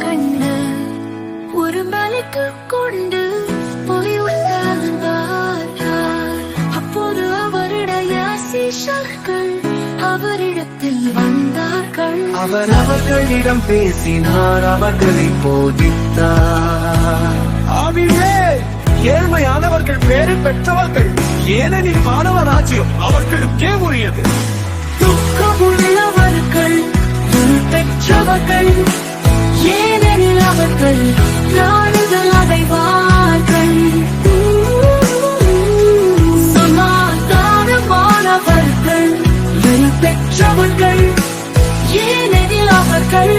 கண்ணு ஒரு மலைக்கு கொண்டு போய் அப்போது அவருடைய சீஷர்கள் அவரிடத்தில் வந்தார்கள். அவர் அவர்களிடம் பேசினார், அவர்களை போதித்தார். ஏழ்மையானவர்கள் பேரு பெற்றவர்கள், ஏனெனில் மாணவ ராஜ்யம் அவர்களுக்கே உரியது. துக்கமுள்ளவர்கள் பெற்றவர்கள், ஏனெனில் அவர்கள் நாடுகள் அடைவார்கள். சமாதானமானவர்கள் பெற்றவர்கள், ஏனெனில் அவர்கள்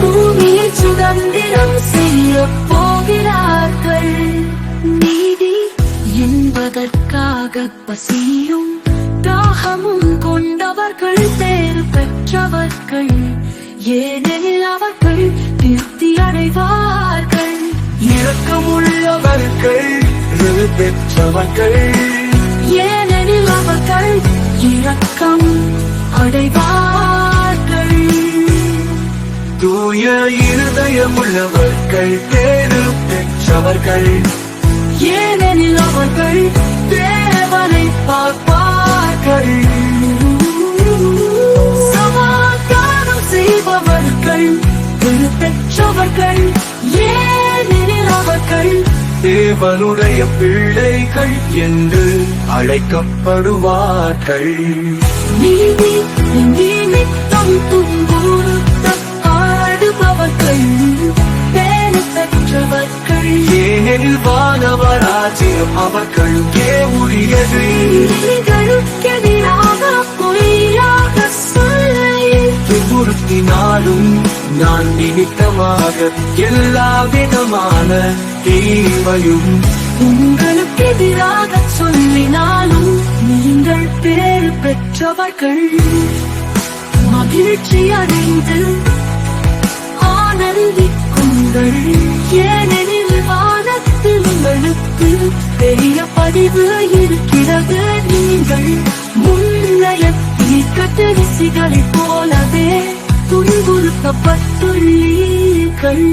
பூமியில் சுதந்திரம் செய்ய போகிறார்கள். நீதி என்பதற்காக பசியும் தாகமும் கொண்டவர்கள் பேறு பெற்றவர்கள், ஏனெனில் அவர்கள் திருப்தி அடைவார்கள். இரக்கமுள்ளவர்கள் பெற்றவர்கள், ஏனெனில் அவர்கள் இரக்கம் அடைவார்கள். தூய இருதயமுள்ளவர்கள் பேறு பெற்றவர்கள், ஏனெனில் அவர்கள் தேவனை பார்ப்பார்கள். சமாதானம் செய்பவர்கள் பெற்றவர்கள், ஏனெனில் அவர்கள் தேவனுடைய பிள்ளைகள் என்று அழைக்கப்படுவார்கள். நீதி நிமித்தம் துன்புறுத்தப்படுபவர்கள் பேறு பெற்றவர்கள், ஏனெனில் வானவராஜ்யம் அவர்களுக்கே உரியது. எதிராக பொய்யாக துன்புறுத்தினாலும் நான் நிமித்தமாக எல்லா விதமான தீமையும் உங்களுக்கு எதிராக சொல்லினாலும் நீங்கள் பேறு பெற்றவர்கள். மகிழ்ச்சி அடைந்து ஆனந்திக்குங்கள், ஏனெனில் வானத்தில் உங்களுக்கு பெரிய பதிவு இருக்கிறது. நீங்கள் முன்னைய தீர்க்கதரிசிகளைப் போலவே துன்புறுத்தப்பட்டுள்ளீர்கள்.